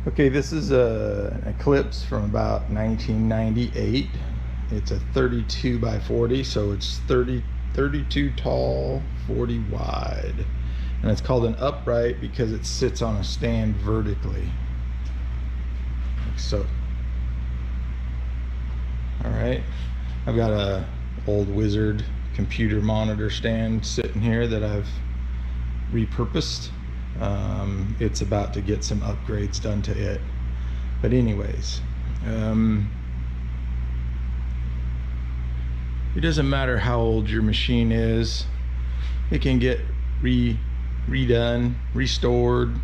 Okay, this is an Eclipse from about 1998. It's a 32 by 40, so it's 32 tall, 40 wide. And it's called an upright because it sits on a stand vertically, like so. All right, I've got a old Wizard computer monitor stand sitting here that I've repurposed. It's about to get some upgrades done to it, but anyways, it doesn't matter how old your machine is, it can get redone, restored.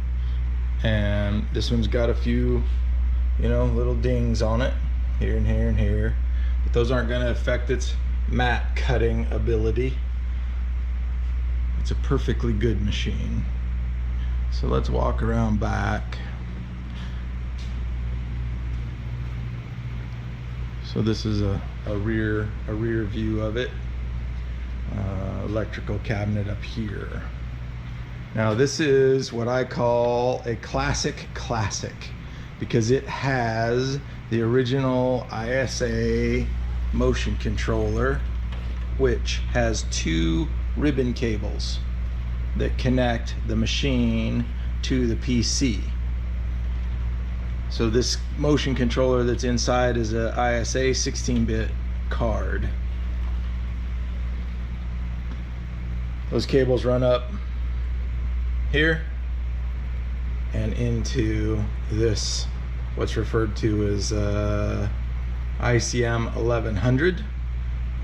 And this one's got a few, little dings on it here and here and here, but those aren't going to affect its mat cutting ability. It's a perfectly good machine. So let's walk around back. So this is a rear view of it. Electrical cabinet up here. Now this is what I call a classic because it has the original ISA motion controller, which has two ribbon cables that connect the machine to the PC. So this motion controller that's inside is a ISA 16-bit card. Those cables run up here and into this, what's referred to as ICM 1100,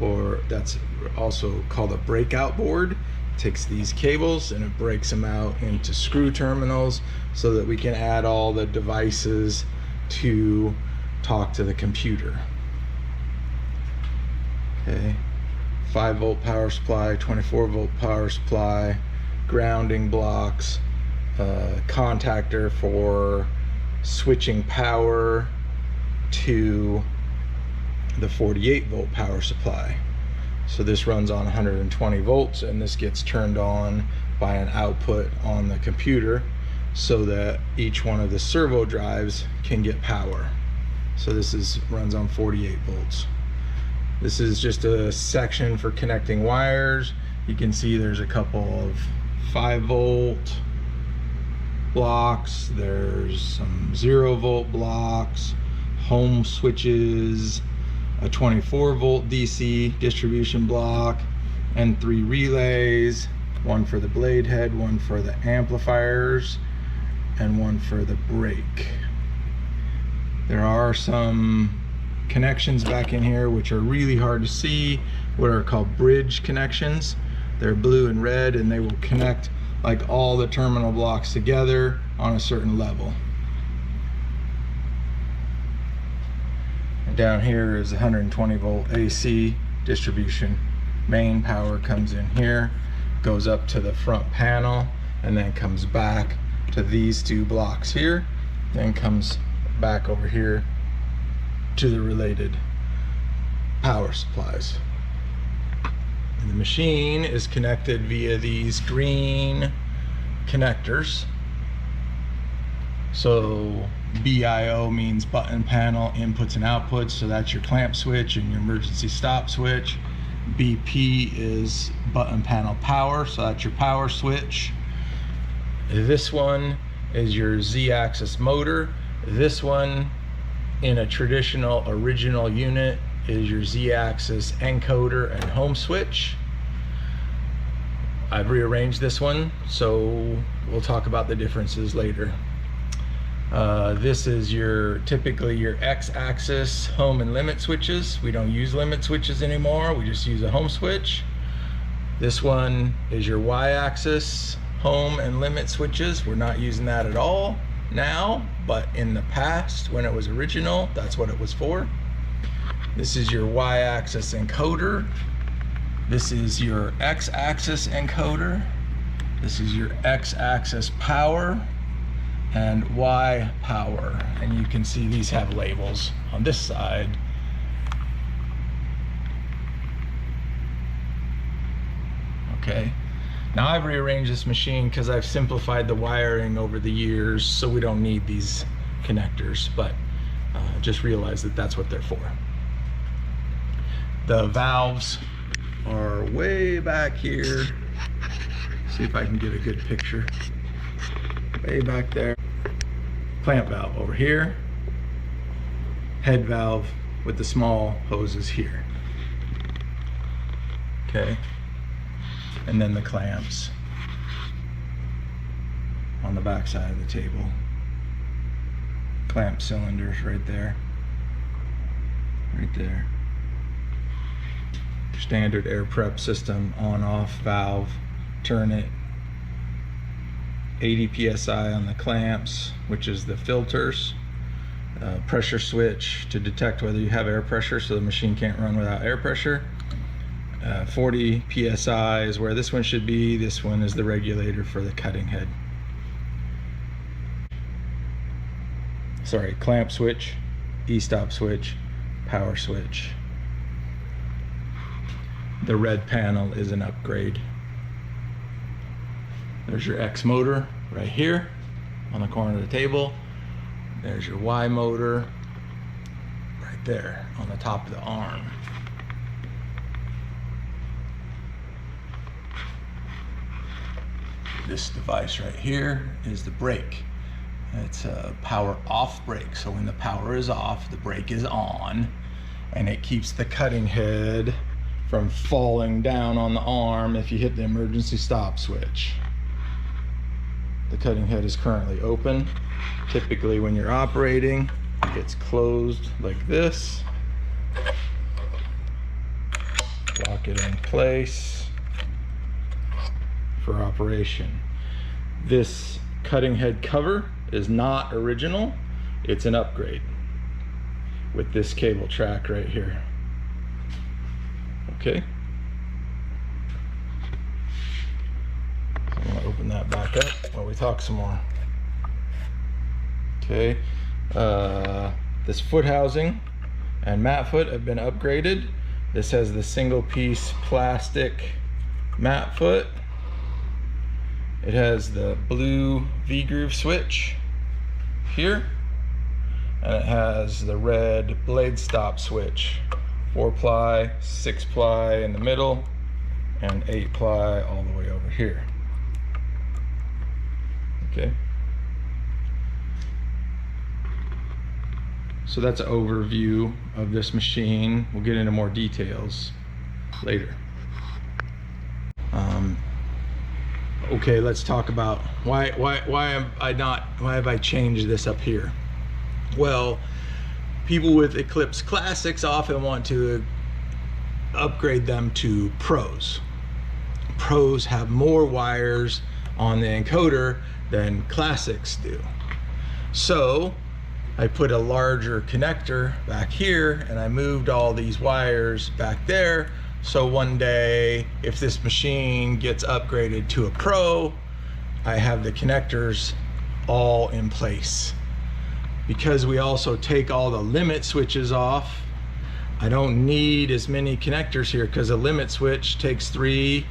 or that's also called a breakout board. Takes these cables and it breaks them out into screw terminals so that we can add all the devices to talk to the computer. Okay, 5-volt power supply, 24-volt power supply, grounding blocks, contactor for switching power to the 48-volt power supply. So this runs on 120 volts, and this gets turned on by an output on the computer so that each one of the servo drives can get power. So this runs on 48 volts. This is just a section for connecting wires. You can see there's a couple of 5-volt blocks, there's some 0-volt blocks, home switches, a 24-volt DC distribution block, and 3 relays, one for the blade head, one for the amplifiers, and one for the brake. There are some connections back in here which are really hard to see, what are called bridge connections. They're blue and red, and they will connect like all the terminal blocks together on a certain level. Down here is 120 volt AC distribution. Main power comes in here, goes up to the front panel, and then comes back to these two blocks here, then comes back over here to the related power supplies. And the machine is connected via these green connectors. So BIO means button panel inputs and outputs, so that's your clamp switch and your emergency stop switch. BP is button panel power, so that's your power switch. This one is your Z-axis motor. This one, in a traditional original unit, is your Z-axis encoder and home switch. I've rearranged this one, so we'll talk about the differences later. This is typically your X-axis home and limit switches. We don't use limit switches anymore, we just use a home switch. This one is your Y-axis home and limit switches. We're not using that at all now, but in the past, when it was original, that's what it was for. This is your Y-axis encoder. This is your X-axis encoder. This is your X-axis power and Y power, and you can see these have labels on this side. Okay, now I've rearranged this machine because I've simplified the wiring over the years, so we don't need these connectors, but just realize that that's what they're for. The valves are way back here. See if I can get a good picture. Way back there. Clamp valve over here. Head valve with the small hoses here. Okay. And then the clamps on the back side of the table. Clamp cylinders right there. Right there. Standard air prep system, on off valve, turn it. 80 psi on the clamps, which is the filters. Pressure switch to detect whether you have air pressure, so the machine can't run without air pressure. 40 psi is where this one should be. This one is the regulator for the cutting head. Sorry, clamp switch, e-stop switch, power switch. The red panel is an upgrade. There's your X motor right here on the corner of the table. There's your Y motor right there on the top of the arm. This device right here is the brake. It's a power off brake. So when the power is off, the brake is on, and it keeps the cutting head from falling down on the arm if you hit the emergency stop switch. The cutting head is currently open. Typically when you're operating, it gets closed like this. Lock it in place for operation. This cutting head cover is not original, it's an upgrade with this cable track right here. Okay. So I'm gonna open that back up while we talk some more. Okay. This foot housing and mat foot have been upgraded. This has the single piece plastic mat foot. It has the blue V-groove switch here, and it has the red blade stop switch. 4-ply, 6-ply in the middle, and 8-ply all the way over here. Okay. So that's an overview of this machine. We'll get into more details later. Okay, let's talk about why have I changed this up here? Well, people with Eclipse Classics often want to upgrade them to Pros. Pros have more wires on the encoder than Classics do. So I put a larger connector back here, and I moved all these wires back there. So one day, if this machine gets upgraded to a Pro, I have the connectors all in place. Because we also take all the limit switches off, I don't need as many connectors here, because a limit switch takes 3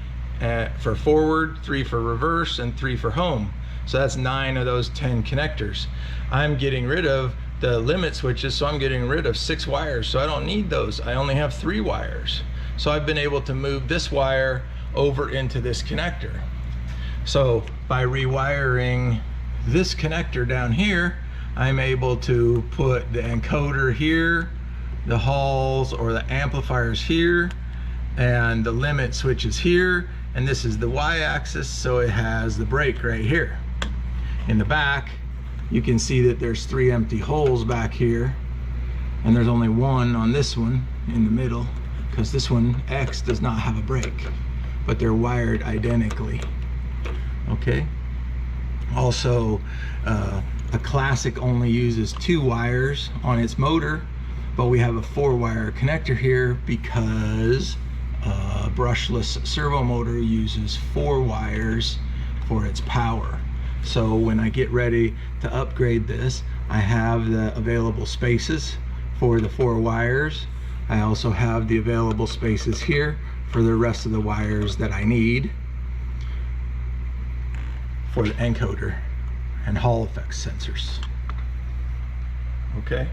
for forward, 3 for reverse, and 3 for home. So that's 9 of those 10 connectors. I'm getting rid of the limit switches, so I'm getting rid of 6 wires. So I don't need those. I only have 3 wires. So I've been able to move this wire over into this connector. So by rewiring this connector down here, I'm able to put the encoder here, the Halls or the amplifiers here, and the limit switches here, and this is the Y-axis, so it has the brake right here. In the back, you can see that there's 3 empty holes back here, and there's only 1 on this one in the middle, because this one, X, does not have a brake, but they're wired identically. Okay. Also, a Classic only uses 2 wires on its motor, but we have a 4-wire connector here because a brushless servo motor uses 4 wires for its power. So when I get ready to upgrade this, I have the available spaces for the 4 wires. I also have the available spaces here for the rest of the wires that I need for the encoder and Hall effects sensors. okay?